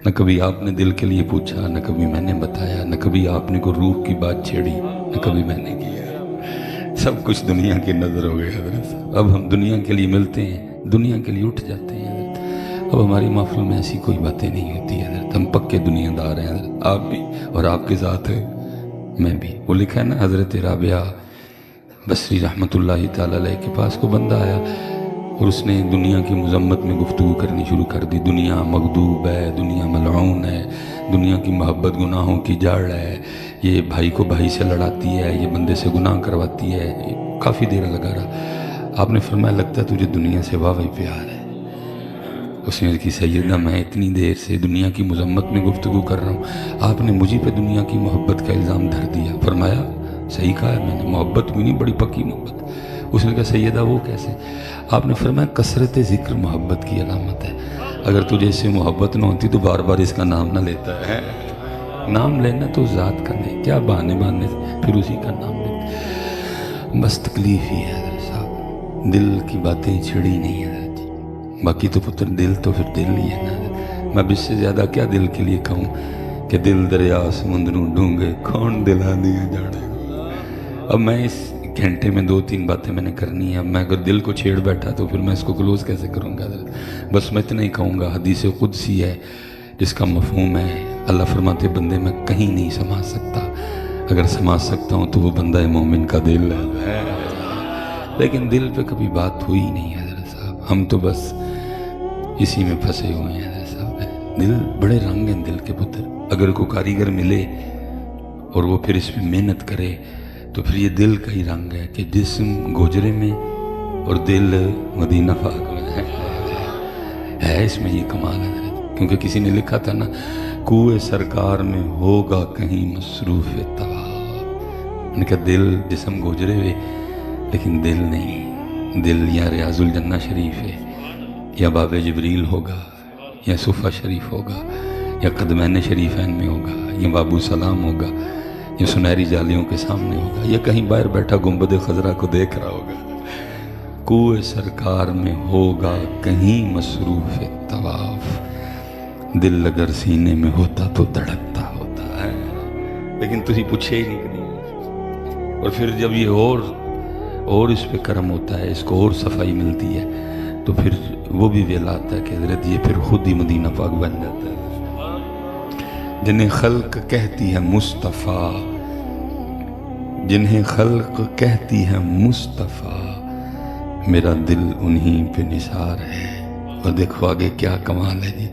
نہ کبھی آپ نے دل کے لیے پوچھا، نہ کبھی میں نے بتایا، نہ کبھی آپ نے کوئی روح کی بات چھیڑی، نہ کبھی میں نے کیا۔ سب کچھ دنیا کی نظر ہو گیا حضرت صاحب۔ اب ہم دنیا کے لیے ملتے ہیں، دنیا کے لیے اٹھ جاتے ہیں حضرت۔ اب ہماری محفل میں ایسی کوئی باتیں نہیں ہوتی حضرت، ہم پکے دنیا دار ہیں حضرت، آپ بھی اور آپ کے ساتھ میں بھی۔ وہ لکھا ہے نا حضرت رابعہ بصری رحمۃ اللہ تعالیٰ علیہ کے پاس کو بندہ آیا اور اس نے دنیا کی مذمت میں گفتگو کرنی شروع کر دی۔ دنیا مغضوب ہے، دنیا ملعون ہے، دنیا کی محبت گناہوں کی جڑ ہے، یہ بھائی کو بھائی سے لڑاتی ہے، یہ بندے سے گناہ کرواتی ہے۔ کافی دیر لگا رہا۔ آپ نے فرمایا لگتا ہے تجھے دنیا سے واقعی پیار ہے۔ اس نے کہا سیدنا میں اتنی دیر سے دنیا کی مذمت میں گفتگو کر رہا ہوں، آپ نے مجھے پہ دنیا کی محبت کا الزام دھر دیا۔ فرمایا صحیح کہا ہے میں نے، محبت بھی نہیں، بڑی پکی محبت۔ اس نے کہا سیدہ وہ کیسے؟ آپ نے فرمایا کثرت ذکر محبت کی علامت ہے، اگر تجھے اس سے محبت نہ ہوتی تو بار بار اس کا نام نہ لیتا ہے۔ نام لینا تو ذات کا نہیں، کیا بہانے سے پھر اسی کا نام لیتے۔ بس تکلیف ہی ہے حضرت صاحب، دل کی باتیں چھڑی نہیں ہے حضرت جی۔ باقی تو پتر دل تو پھر دل ہی ہے نا حضرت۔ میں اب اس سے زیادہ کیا دل کے لیے کہوں کہ دل دریا سمندروں ڈونگے کون دلا دیا جانے۔ اب میں اس گھنٹے میں 2-3 باتیں میں نے کرنی ہے، اب میں اگر دل کو چھیڑ بیٹھا تو پھر میں اس کو کلوز کیسے کروں گا حضرت۔ بس میں اتنا ہی کہوں گا، حدیث قدسی ہے جس کا مفہوم ہے اللہ فرماتے بندے میں کہیں نہیں سما سکتا، اگر سما سکتا ہوں تو وہ بندہ مومن کا دل ہے، لیکن دل پہ کبھی بات ہوئی نہیں حضرت صاحب۔ ہم تو بس اسی میں پھنسے ہوئے ہیں حضرت صاحب۔ دل بڑے رنگ ہیں دل کے پتر، اگر کوئی کاریگر ملے اور وہ پھر اس پہ محنت کرے تو پھر یہ دل کا ہی رنگ ہے کہ جسم گوجرے میں اور دل مدینہ پاک میں ہے۔ اس میں یہ کمال ہے حضرت، کیونکہ کسی نے لکھا تھا نا کوئے سرکار میں ہوگا کہیں مصروف طواف۔ ان کا دل جسم گوجرے ہوئے لیکن دل نہیں، دل یا ریاض الجنہ شریف ہے، یا باب جبریل ہوگا، یا صفحہ شریف ہوگا، یا قدمین شریفین میں ہوگا، یا بابو سلام ہوگا، یا سنہری جالیوں کے سامنے ہوگا، یا کہیں باہر بیٹھا گنبد خضرا کو دیکھ رہا ہوگا۔ کوئے سرکار میں ہوگا کہیں مصروف طواف، دل اگر سینے میں ہوتا تو دھڑکتا ہوتا ہے، لیکن تجھے پوچھے ہی نہیں کبھی۔ اور پھر جب یہ اور اس پہ کرم ہوتا ہے، اس کو اور صفائی ملتی ہے، تو پھر وہ بھی ویلا آتا ہے کہ حضرت یہ پھر خود ہی مدینہ پاک بن جاتا ہے۔ جنہیں خلق کہتی ہے مصطفیٰ، جنہیں خلق کہتی ہے مصطفیٰ، میرا دل انہی پہ نثار ہے۔ اور دیکھو آگے کیا کمال ہے جی،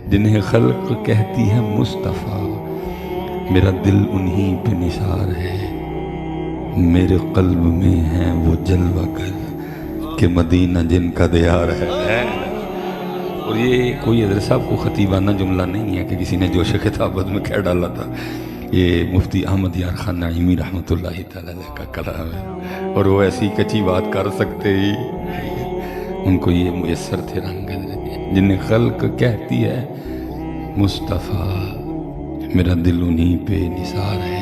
جنہیں خلق کہتی ہے مصطفیٰ، میرا دل انہی پہ نثار ہے، میرے قلب میں ہے وہ جلوہ گر کہ مدینہ جن کا دیار ہے۔ اور یہ کوئی حضرت صاحب کو خطیبانہ جملہ نہیں ہے کہ کسی نے جوش خطابت میں کہہ ڈالا تھا، یہ مفتی احمد یار خان نعیمی رحمۃ اللہ تعالیٰ علیہ کا کلام ہے، اور وہ ایسی کچی بات کر سکتے ہی، ان کو یہ میسر تھے رنگ حضرت۔ جنہیں خلق کہتی ہے مصطفیٰ، میرا دل انہی پہ نثار ہے،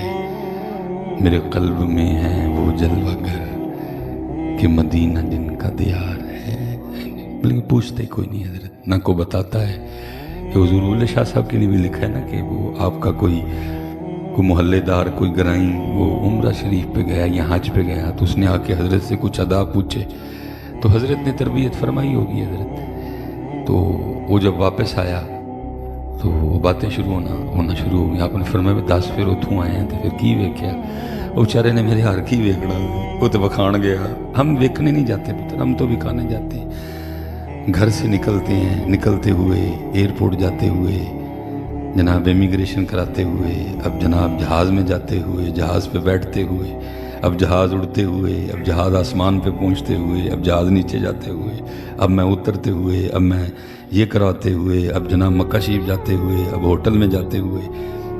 میرے قلب میں ہے وہ جلوہ گر کہ مدینہ جن کا دیار ہے۔ لیکن پوچھتے کوئی نہیں حضرت، نہ کو بتاتا ہے کہ حضور اولے شاہ صاحب کے لیے بھی لکھا ہے نا کہ وہ آپ کا کوئی محلے دار کوئی گرائیں وہ عمرہ شریف پہ گیا یا حج پہ گیا تو اس نے آ کے حضرت سے کچھ ادا پوچھے تو حضرت نے تربیت فرمائی ہوگی حضرت، تو وہ جب واپس آیا تو وہ باتیں ہونا شروع ہو گئی۔ آپ نے فرمایا 10 پھر اتھوں آئے ہیں تو پھر کی ویکھیا؟ وہ بیچارے نے میرے ہر کی ویکھنا، وہ تو بکھان گیا۔ ہم ویکھنے نہیں جاتے پتر، ہم تو بکھانے جاتے ہیں۔ گھر سے نکلتے ہیں، نکلتے ہوئے ایئرپورٹ جاتے ہوئے، جناب امیگریشن کراتے ہوئے، اب جناب جہاز میں جاتے ہوئے، جہاز پہ بیٹھتے ہوئے، اب جہاز اڑتے ہوئے، اب جہاز آسمان پہ پہنچتے ہوئے، اب جہاز نیچے جاتے ہوئے، اب میں اترتے ہوئے، اب میں یہ کراتے ہوئے، اب جناب مکہ شریف جاتے ہوئے، اب ہوٹل میں جاتے ہوئے،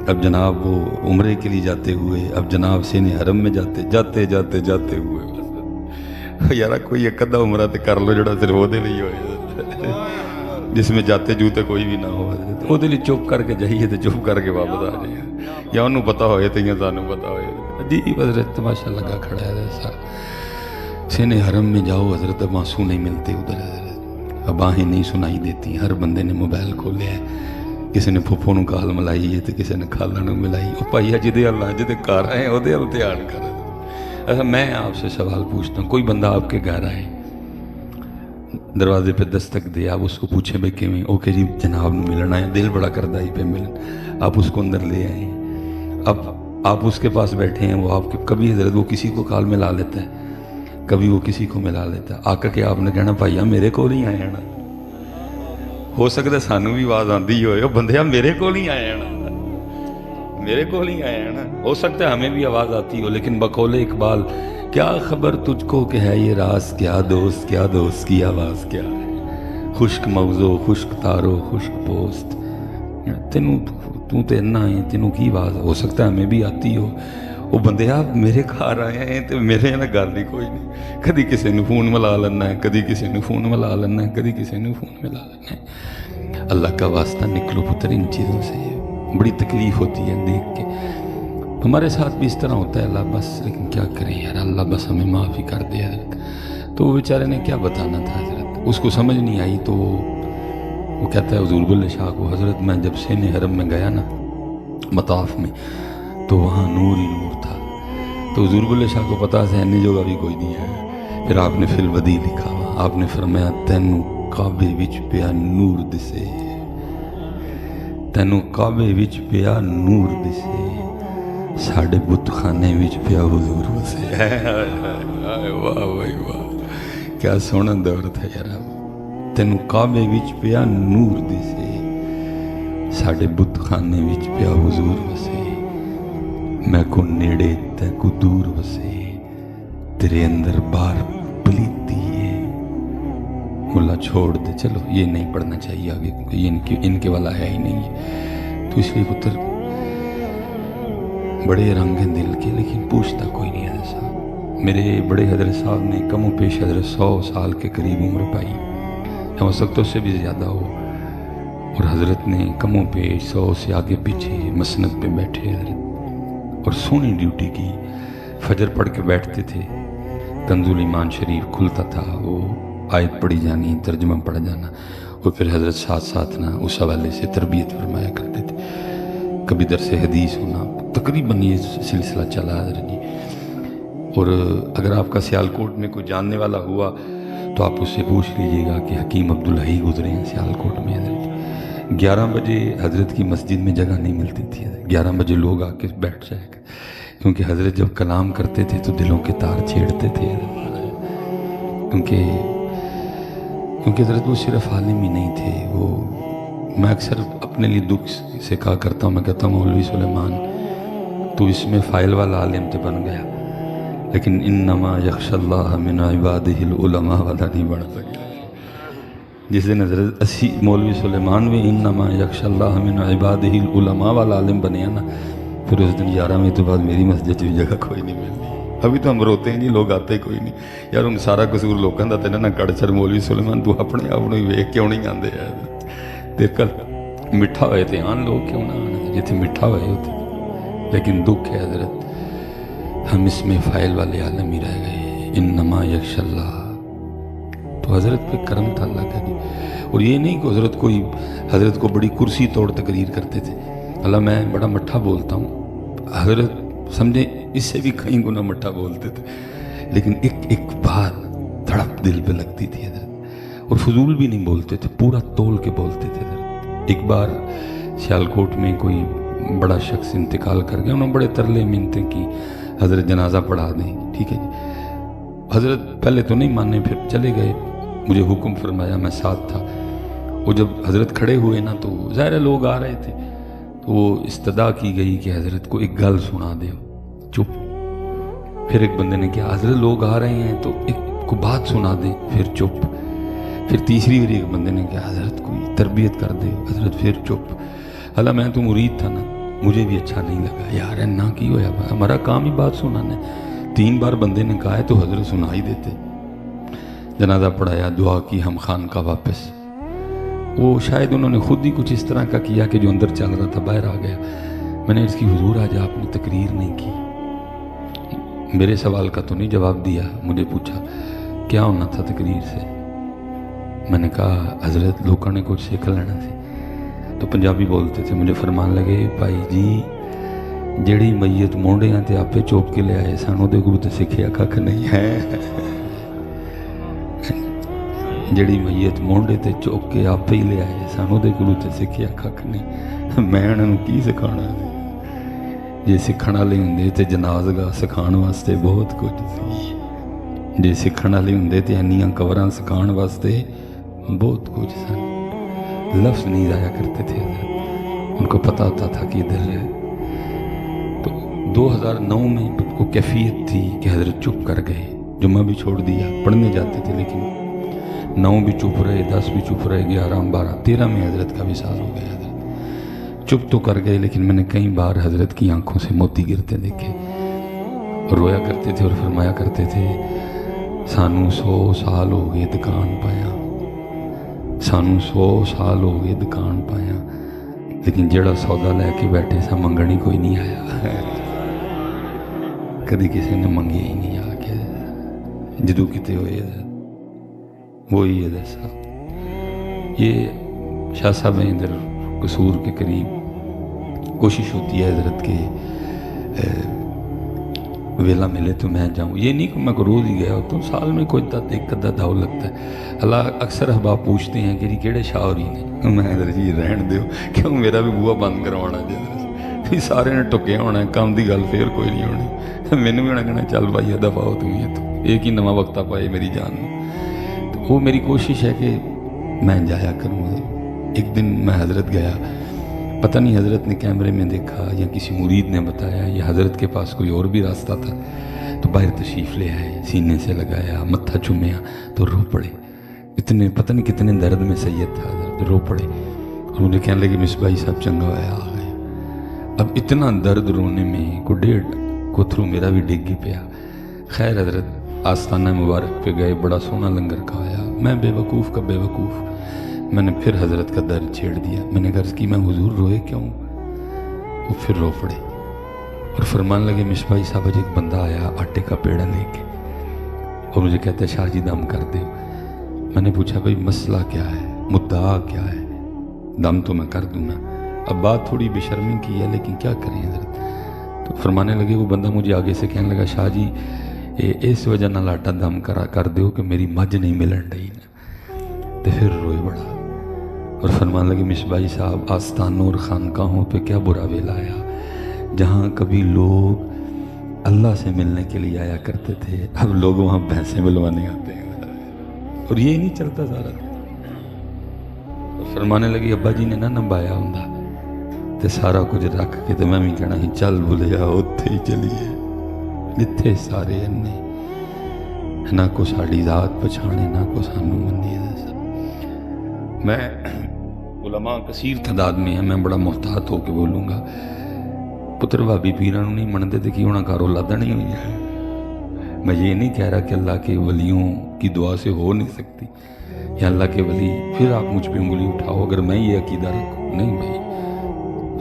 اب جناب وہ عمرے کے لیے جاتے ہوئے، اب جناب سین حرم میں جاتے ہوئے یارا کوئی ایک ادھا عمرہ تے کر لو جڑا صرف وہ دے لئی ہوئے، جس میں جاتے جوتے کوئی بھی نہ ہو، وہ دے لئی چپ کر کے جائیے تے چپ کر کے واپس آ جائیے، یا انہوں پتا ہوئے تے یا سانوں پتا ہوئے۔ جی حضرت تماشا لگا کھڑا ہے ایسا، سین حرم میں جاؤ حضرت آنسو نہیں ملتے ادھر حضرت، اب آہیں نہیں سنائی دیتی، ہر بندے نے موبائل کھولے ہے، ਕਿਸੇ ਨੇ ਫੁੱਫੋ ਨੂੰ ਕਾਲ ਮਲਾਈ ਹੈ ਤੇ ਕਿਸੇ ਨੇ ਖਾਲਾ ਨੂੰ ਮਿलाई। ਉਹ ਭਾਈਆ ਜਿਹਦੇ अल्लाह ਜਿਹਦੇ घर आए ਉਹਦੇ ਵੱਲ ध्यान कर। अच्छा मैं आपसे सवाल पूछता हूँ, कोई बंदा आपके घर आए, दरवाजे पे दस्तक दे, आप उसको पूछे भाई किवें, ओके जी जनाब ने मिलना है, दिल बड़ा करता ही पे मिलन, आप उसको अंदर ले आए, अब आप उसके पास बैठे हैं, वो आपके कभी हजरत वो किसी को काल मिला लेता है, कभी वो किसी को मिला लेता है, आकर के आपने कहना भाईया मेरे को नहीं आया ना, हो सकता सानू भी आवाज़ आती हो बंदे मेरे को नहीं आया ना, मेरे को नहीं आया ना, हो सकता है हमें भी आवाज़ आती हो, लेकिन बकौले इकबाल क्या खबर तुझको कि है ये राज क्या दोस्त की आवाज़ क्या है, खुश्क मौजो खुश्क तारो खुश्क पोस्त, तेनू तू तो इन्ना है तेनू की आवाज़, हो सकता है हमें भी आती हो, वो बंदे आप मेरे घर आए हैं तो मेरे ना गल ही कोई नहीं, कभी किसी ने फ़ोन मिला लेना है, कभी किसी ने फ़ोन मिला लेना है, कभी किसी ने फ़ोन मिला लेना है। अल्लाह का वास्ता निकलो पुत्र इन चीज़ों से, बड़ी तकलीफ़ होती है देख के, हमारे साथ भी इस तरह होता है अल्लाह बस, लेकिन क्या करें यार, अल्लाह बस हमें माफ़ ही कर दे हजरत। तो वो बेचारे ने क्या बताना था हजरत, उसको समझ नहीं आई, तो वो कहता है हुज़ूर बुल्ले शाह को, हजरत मैं जब सेने हरम में गया ना मताफ में, तो वहाँ नूर ही नूर था, तो हुज़ूर बुल्ले शाह को पता है इन्नी जगह भी कोई नहीं है। फिर आपने फिल वदी लिखा हुआ, आपने फरमाया तैनू काबे विच पिया नूर दिसे, तैनू काबे विच पिया नूर दिसे, साढ़े बुतखाने विच पिया हुजूर वसे। वाह भाई वाह, क्या सोहना दौर था यार, तैनू काबे विच पिया नूर दिसे, साढ़े बुतखाने विच पिया हुजूर वसे, मैं को नेड़े तै को दूर वसे, तेरे अंदर बार पलीती है। मुल्ला छोड़ दे, चलो ये नहीं पढ़ना चाहिए आगे, क्योंकि इनके वाला है ही नहीं है, तो इसलिए पुत्र बड़े रंग हैं दिल के, लेकिन पूछता कोई नहीं हजरत साहब। मेरे बड़े हजरत साहब ने कम पेश हजरत 100 साल के करीब उम्र पाई, हो सकता उससे भी ज़्यादा हो, और हजरत ने कम पेश 100 से आगे पीछे मसनद पे बैठे हजरत, और सोनी ड्यूटी की, फजर पढ़ के बैठते थे, कंजुल ईमान शरीफ खुलता था, वो आयत पढ़ी जानी, तर्जमा पढ़ जाना, और फिर हजरत साथ साथ ना उस हवाले से तरबियत फरमाया करते थे, कभी दरस हदीस होना, तकरीबन ये सिलसिला चला हजरत जी। और अगर आपका सियालकोट में कोई जानने वाला हुआ तो आप उससे पूछ लीजिएगा कि हकीम अब्दुल हई गुजरे हैं सियालकोट में हजरत। 11 बजे हजरत की मस्जिद में जगह नहीं मिलती थी, 11 बजे लोग आके बैठ जाएगा, क्योंकि हजरत जब कलाम करते थे तो दिलों के तार छेड़ते थे, क्योंकि हजरत वो सिर्फ आलिम ही नहीं थे, वो मैं अक्सर अपने लिए दुख से कहा करता हूँ, मैं कहता हूँ मौलवी सुलेमान तो इसमें फ़ाइल वाला आलिम तो बन गया, लेकिन इन्नमा यख्शल्लाह मिन इबादिहिल उलमा वाला नहीं बन सका। जिस दिन हज़रत असी मौलवी सुलेमान भी इन्नमा यख्शल्लाह मिन इबादिहिल उलमा वाला आलिम बने ना, फिर उस दिन 11 बजे तो बाद मेरी मस्जिद में जगह कोई नहीं मिलती। अभी तो हम रोते हैं जी, लोग आते कोई नहीं यार, हम सारा कसूर लोगों का तेना ना कड़छर मौलवी सुलेमान तू अपने आप को वेख क्यों नहीं आते यार, ते कल मिठा होए तो आन लोग क्यों ना आने, जिथे मिठा होए होते, लेकिन दुख है हजरत हम इसमें फ़ाइल वाले आलम ही रह गए। इन्नमा यख्शल्लाह, तो हज़रत पे करम था अल्लाह का जी। और ये नहीं कि हज़रत को बड़ी कुर्सी तोड़ तकरीर करते थे, अल्लाह मैं बड़ा मट्ठा बोलता हूँ, हज़रत समझे इससे भी कई गुना मट्ठा बोलते थे, लेकिन एक बात धड़क दिल पे लगती थी हज़रत, और फजूल भी नहीं बोलते थे, पूरा तोल के बोलते थे हज़रत। एक बार सियालकोट में कोई बड़ा शख्स इंतकाल कर गया, उन्होंने बड़े तरले मिन्नतें की हज़रत जनाजा पढ़ा दें, ठीक है जी। हज़रत पहले तो नहीं माने, फिर चले गए, मुझे हुक्म फरमाया, मैं साथ था। वो जब हज़रत खड़े हुए ना तो ज़ाहिर लोग आ रहे थे, तो वो इस्तदा की गई कि हज़रत को एक गल सुना दे, चुप। फिर एक बंदे ने कहा हज़रत लोग आ रहे हैं तो एक को बात सुना दे, फिर चुप। फिर तीसरी बार एक बंदे ने कहा हज़रत कोई तरबियत कर दे, हज़रत फिर चुप। हालांकि मैं तो मुरीद था ना, मुझे भी अच्छा नहीं लगा यार, है ना की होया, हमारा काम ही बात सुनाना है। 3 बार बंदे ने कहा है तो हज़रत सुना ही देते। जनाजा पढ़ाया, दुआ की, हम खान का वापस। वो शायद उन्होंने खुद ही कुछ इस तरह का किया कि जो अंदर चल रहा था बाहर आ गया। मैंने इसकी हुजूर आज आपने तकरीर नहीं की। मेरे सवाल का तो नहीं जवाब दिया, मुझे पूछा क्या होना था तकरीर से। मैंने कहा हज़रत लोगों ने कुछ सीख लेना सी। तो पंजाबी बोलते थे, मुझे फरमान लगे भाई जी जेड़ी मैयत मोंडियां ते आपे चुप के ले आए सन उहदे कोल ते सिक्खिया कख नहीं है। जेड़ी मैयत मोंडे ते चुक के आपे ही ले आए सन उहदे कोल ते सिक्खिया कख नहीं। मैं उन्हां नूं की सिखाना सी? जे सिखण वाले हुंदे ते जनाज़गाह सिखाण वास्ते बहुत कुछ सी, जे सिखण वाले हुंदे ते इन्नियां कवरां सिखाण वास्ते बहुत कुछ सन। लफ्ज़ नहीं जाया करते थे, उनको पता होता था कि इधर है। तो 2009 में को कैफियत थी कि हज़रत चुप कर गए, जुम्मा भी छोड़ दिया, पढ़ने जाते थे लेकिन 9 भी चुप रहे, 10 भी चुप रहे, 11, 12, 13 में हज़रत का विसाल हो गया। हज़रत चुप तो कर गए लेकिन मैंने कई बार हज़रत की आंखों से मोती गिरते देखे। रोया करते थे और फरमाया करते थे सानू 100 साल हो गए दुकान पाया, सानू 100 साल हो गए दुकान पाया, लेकिन जेड़ा सौदा लैके बैठे सा मंगण ही कोई नहीं आया। कभी किसी ने मंगे ही नहीं आके, जदों किते होए वही है दसा। ये शाह साहब हैं इधर कसूर के करीब, कोशिश होती है हज़रत के वेला मिले तो मैं जाऊँ। ये नहीं कि मैं को रोज़ ही गया होता हूँ, साल में कोई एक अद्धा दाव लगता है। अल्लाह अक्सर अहबाब पूछते हैं कि किहड़े शाहरी ने, मैं इधर जी रहन दो क्यों मेरा भी बूहा बंद करवाना जी, सारे ने टुके होना काम की गल फिर कोई नहीं होनी। मैंने भी होना कहना चल भाई दफा हो तू तो एक ही नवा वक्ता पाए मेरी जान में। तो वो मेरी कोशिश है कि मैं जाया करूँ। एक दिन मैं हज़रत गया, पता नहीं हज़रत ने कैमरे में देखा या किसी मुरीद ने बताया या हज़रत के पास कोई और भी रास्ता था, तो बाहर तशरीफ़ ले आए, सीने से लगाया, मत्था चूमिया तो रो पड़े। इतने पता नहीं कितने दर्द में सैयद था हज़रत, रो पड़े और मुझे कहने लगे मिसबाई साहब चंगा होया आ गए। अब इतना दर्द रोने में को 1.5 कोथरू मेरा भी डिग ही पिया। खैर हज़रत आस्ताना मुबारक पे गए, बड़ा सोना लंगर खाया। मैं बेवकूफ़ का बेवकूफ़, मैंने फिर हज़रत का दर्द छेड़ दिया। मैंने गर्ज की मैं हुजूर रोए क्यों? वो फिर रो पड़े और फरमान लगे मिसबाई साहब अज एक बंदा आया आटे का पेड़ा लेके और मुझे कहता है शाह जी दम कर दो। मैंने पूछा भाई मसला क्या है, मुद्दा क्या है? दम तो मैं कर दूँगा। अब बात थोड़ी बेशर्मी की है लेकिन क्या करें हज़रत। तो फरमाने लगे वो बंदा मुझे आगे से कहने लगा शाह जी इस वजह नाल आटा दम कर दो कि मेरी मझ नहीं मिलन रही ना। तो फिर रोए बड़ा और फरमान लगे मिसबाई साहब आस्थानों और खानकाहों पे क्या बुरा वेला आया, जहाँ कभी लोग अल्लाह से मिलने के लिए आया करते थे, अब लोग वहाँ भैंसें मिलवाने आते हैं और ये नहीं चलता सारा। और फरमाने लगे अब्बा जी ने ना नंबाया होंदा तो सारा कुछ रख के तो मैं भी कहना ही चल भुलिया उत्थे ही चलीए जिथे सारे अन्ने, ना को साड़ी जात पछाने ना को सानू मन्नी। मैं उलमा कसीर तादाद में है, मैं बड़ा मुहतात होकर बोलूँगा। पुत्र भाभी पीरां नहीं मनते तो कि होना कारो लादन ही हुई है। मैं ये नहीं कह रहा कि अल्लाह के वलियों की दुआ से हो नहीं सकती या अल्लाह के वली फिर आप मुझ पे उंगली उठाओ अगर मैं ये अकीदा रखूँ। नहीं भाई,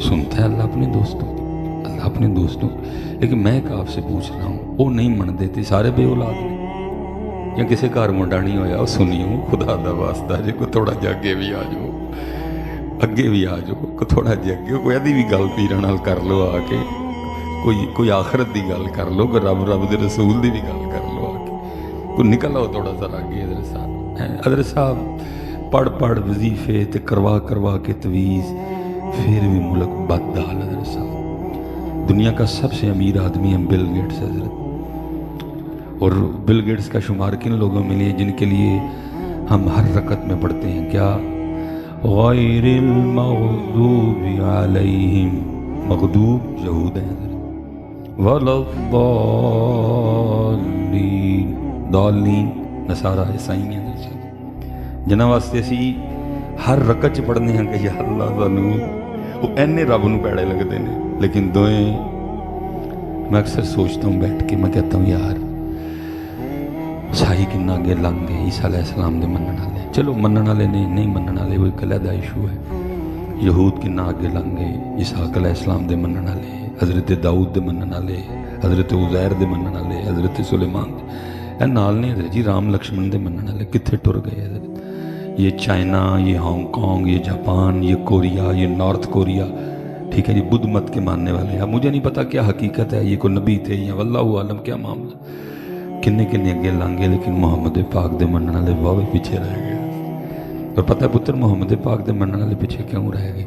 सुनता है अल्लाह अपने दोस्तों की, अल्लाह अपने दोस्तों की। लेकिन मैं एक आपसे पूछ रहा हूँ, वो नहीं मन देते सारे बेऔलाद ने या किसी घर मुंडा नहीं होया, सुनियो खुदा दा वास्ता जे को थोड़ा जिहा अगे भी आ जाओ, अगे भी आ जाओ, को थोड़ा जिहा अगे कोई अदी भी गल पीरां नाल कर लो आके, कोई आखरत की गल कर लो, कोई रब दे रसूल की भी गल कर लो आके, कोई निकल आओ थोड़ा सा आगे। अदर साहब पढ़ वजीफे ते करवा के तवीज़ फिर भी मुल्क बदहाल। अदर साहब दुनिया का सबसे अमीर आदमी है बिल गेट्स हज़रत, और बिल गेट्स का शुमार किन लोगों में लिए जिनके लिए हम हर रकत में पढ़ते हैं क्या, गैरिल मग़दूबि अलैहिम, मग़दूब यहूद हैं, वलद्दाल्लीन दाल्लीन नसारा ईसाई हैं। जिन्हां वास्ते असी हर रकत च पढ़ने हैं कि या अल्लाह सानू वो इन्ने रब नूं पैड़े लगते हैं। लेकिन दोएं मैं अक्सर सोचता हूँ बैठ के, मैं कहता हूँ यार शाही किन्ना अगे लंघ गए ईसा अलैहिस्सलाम दे मनण वाले, चलो मनण वाले ने नहीं मनण वाले वो एक अलग इशू है। यहूद किन्ना अगे लंघ गए इसहाक अलैहिस्सलाम दे मनण वाले, हज़रत दाऊद दे मनण वाले, हज़रत उज़ैर दे मनण वाले, हज़रत सुलेमान दे नाल ने हज़रत जी राम लक्ष्मण दे मनण वाले कित्थे टुर गए हज़रत। یہ چائنا، یہ ہانگ کانگ، یہ جاپان، یہ کوریا، یہ نارتھ کوریا، ٹھیک ہے جی، بدھ مت کے ماننے والے ہیں. اب مجھے نہیں پتا کیا حقیقت ہے، یہ کوئی نبی تھے یا واللہ عالم کیا معاملہ. کنے کنے اگے لانگے لیکن محمد پاک دے منن والے واوے پیچھے رہ گئے. اور پتہ ہے پتر محمد پاک دے منن والے پیچھے کیوں رہ گئے؟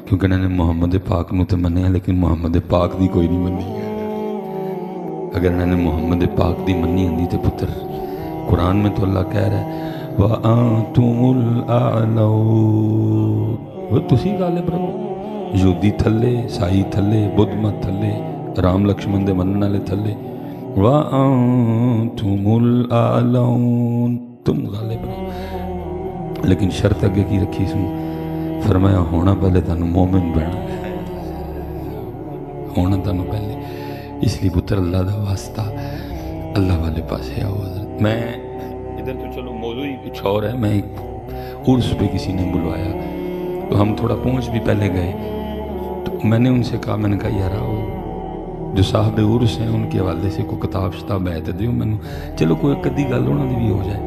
کیونکہ انہوں نے محمد پاک نو تے منیا لیکن محمد پاک دی کوئی نہیں منی ہے. اگر انہوں نے محمد پاک دی منی ہوندی تے پتر، قرآن میں تو اللہ کہہ رہا ہے وَأَنْتُمُ الْأَعْلَوْنَ، وہ تسی غالب رہو. یہودی تھلے، سائی تھلے، بدھ مت تھلے، رام لکشمن دے منن والے تھلے. وَأَنْتُمُ الْأَعْلَوْنَ، تم غالب رہو. لیکن شرط اگے کی رکھی سن، فرمایا ہونا پہلے تانوں مومن بننا، ہونا تانوں پہلے. اس لیے پتر اللہ دا واسطہ اللہ والے پاسے آؤ. حضرت میں ادھر تو چلو موضوع ہی کچھ اور ہے، میں ایک عرس پہ کسی نے بلوایا تو ہم تھوڑا پہنچ بھی پہلے گئے. تو میں نے ان سے کہا، میں نے کہا یار وہ جو صاحب عرس ہیں ان کے حوالے سے کوئی کتاب شتاب ہے تو دیو میں، چلو کوئی کدی گل انہوں نے بھی ہو جائے.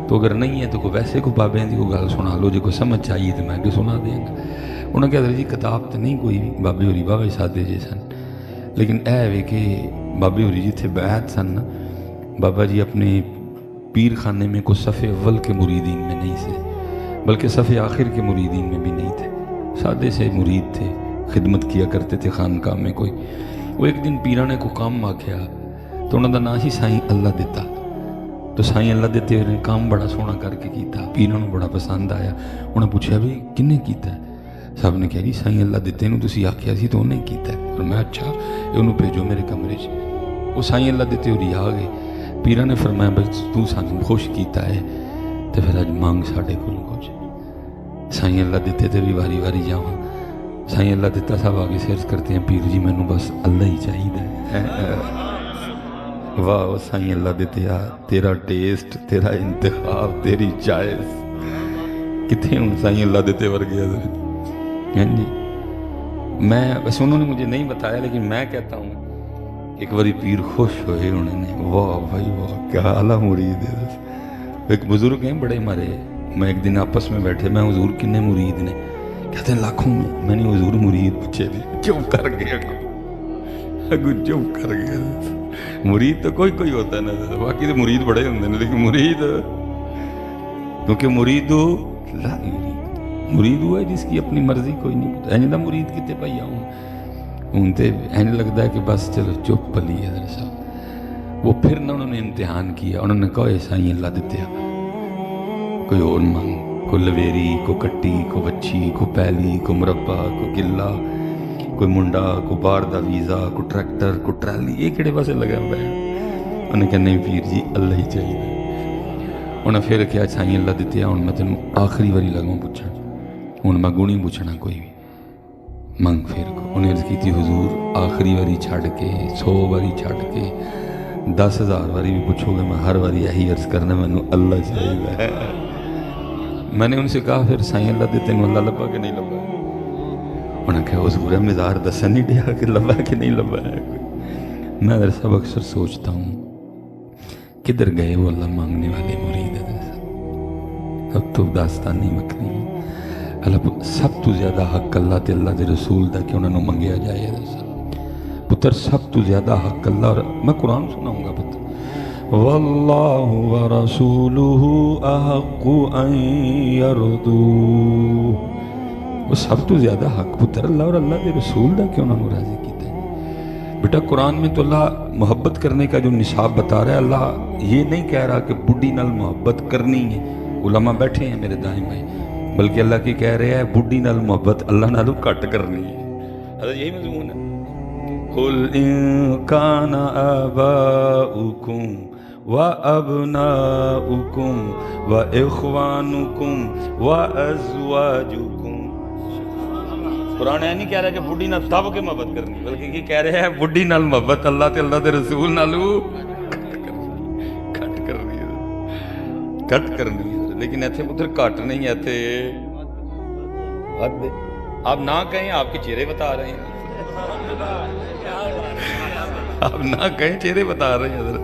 تو اگر نہیں ہے تو کوئی ویسے کوئی بابے دی کوئی گل سنا لو، جو کوئی سمجھ چاہیے تو میں کہ سنا دیں گا. انہوں نے کہا جی کتاب تو نہیں کوئی بھی، بابے ہوری بابے سادے جے سن، لیکن اے وے کہ بابے ہوری جتھے بیعت سن نا، بابا جی اپنے پیر خانے میں کوئی صف اول کے مریدین میں نہیں تھے، بلکہ صف آخر کے مریدین میں بھی نہیں تھے. سادے سے مرید تھے، خدمت کیا کرتے تھے خانقاہ میں. کوئی وہ ایک دن پیرا نے کوئی کام آکھیا تو انہوں دا نام ہی سائیں اللہ دیتا. تو سائیں اللہ دیتے انہیں کام بڑا سونا کر کے کیتا، پیرا نو بڑا پسند آیا. انہوں نے پوچھا بھی کنے کیتا ہے؟ صاحب نے کہا جی سائیں اللہ دیتے انہوں تسی آکھیا سی تو انہیں کیتا ہے. اور میں اچھا انہوں بھیجو میرے کمرے سے. وہ سائیں اللہ دیتے ہوری آ گئے. پیرا نے فرمایا بس تو سانوں خوش کیتا ہے تو پھر اج مانگ ساڑھے کو کچھ. سائیں اللہ دیتے تے بھی واری واری جاواں. سائیں اللہ دیتا صاحب آگے سیرز کرتے ہیں، پیر جی میں نو بس اللہ ہی چاہیے. واہ سائیں اللہ دیتے تیرا ٹیسٹ، تیرا انتخاب، تیری چائس کتنے ہوں سائیں اللہ دیتے ورگے. جی میں بس انہوں نے مجھے نہیں بتایا لیکن میں کہتا ہوں ایک باری پیر خوش ہوئے انہوں نے، واہ بھائی واہ کیا اعلیٰ مرید ہے. ایک بزرگ ہیں بڑے ہمارے، میں ایک دن آپس میں بیٹھے، میں حضور کنے مرید نے؟ کہتے ہیں لاکھوں میں نے حضور مرید پوچھے تھے. چپ کر گیا، اگو چپ کر گیا. مرید تو کوئی کوئی ہوتا ہے نا، باقی تو مرید بڑے ہوتے ہیں لیکن مرید کیونکہ مرید ہوا ہے جس کی اپنی مرضی کوئی نہیں ہوتا. اینجدہ مرید کتے پائی آؤں ان تے اینج لگتا ہے کہ بس چلو چپ پلی ہے حضرت صاحب. وہ پھر نہ انہوں نے امتحان کیا، انہوں نے کہا سائیں اللہ دیتے کوئی اور مانگ، کوئی لویری، کوئی کٹی، کوئی بچی، کوئی پیلی، کوئی مربع، کوئی گلا، کوئی منڈا، کوئی باہر دا ویزا، کوئی ٹریکٹر، کوئی ٹرالی، یہ کہڑے پاسے لگا ہوا ہے؟ انہوں نے کہا نہیں پیر جی اللہ ہی چاہیے. انہوں نے پھر کہا سائیں اللہ دیتے ہوں میں تینوں آخری واری لگوں پوچھا، ہوں میں گونی پوچھنا کوئی بھی منگ. پھر کو انہیں عرض کی تھی حضور آخری واری چھڑ کے 100 واری چھڑ کے 10,000 واری بھی پوچھو گے میں ہر واری یہی عرض کرنا میں نے اللہ چاہیے. میں نے ان سے کہا پھر سائیں اللہ دیتے ہیں اللہ لبا کہ نہیں لبا؟ انہوں نے کہا حضور مزار دسن نہیں دیا کہ لبا کہ نہیں لبا ہے. میں در سب اکثر سوچتا ہوں کدھر گئے وہ اللہ مانگنے والے مرید ہے. اب تو داستانی مکنی اللہ سب تو زیادہ حق اللہ تے اللہ دے رسول دا کہ انہوں نے منگیا جائے. پتر سب تو زیادہ حق اللہ، اور میں قرآن سناؤں گا پتر واللہ ورسولہ احق ان یرضوہ. وہ سب تو زیادہ حق پتر اللہ اور اللہ دے رسول دا کہ انہوں نے راضی کیتا ہے. بیٹا قرآن میں تو اللہ محبت کرنے کا جو نصاب بتا رہا ہے، اللہ یہ نہیں کہہ رہا کہ بڈھی نال محبت کرنی ہے. علماء بیٹھے ہیں میرے دائیں بھائی، بلکہ اللہ کی کہہ رہے ہیں بڈھی نال محبت اللہ نالوں کٹ کرنی ہے. حضرت یہی مضمون ہے. قُلْ إِن كَانَ آبَاؤُكُمْ وَأَبْنَاؤُكُمْ وَإِخْوَانُكُمْ وَأَزْوَاجُكُمْ. قرآن یہ نہیں کہہ رہا کہ بڈھی نال دب کے محبت کرنی، بلکہ یہ کہہ رہے ہیں بڈھی نال محبت اللہ تے اللہ دے رسول نالوں کٹ کرنی ہے. لیکن ایتھے پتر کٹ نہیں، ایتھے حد. آپ نہ کہیں آپ کے چہرے بتا رہے ہیں، آپ نہ کہیں چہرے بتا رہے ہیں حضرت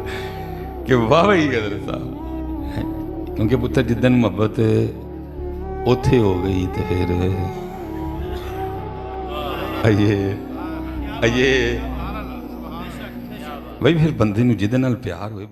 کہ واہ بھائی حضرت صاحب क्योंकि पुत्र जिदन मुहब्बत उत्थे हो गई तो फिर अये भाई फिर बंदे नूं जिहदे नाल प्यार होए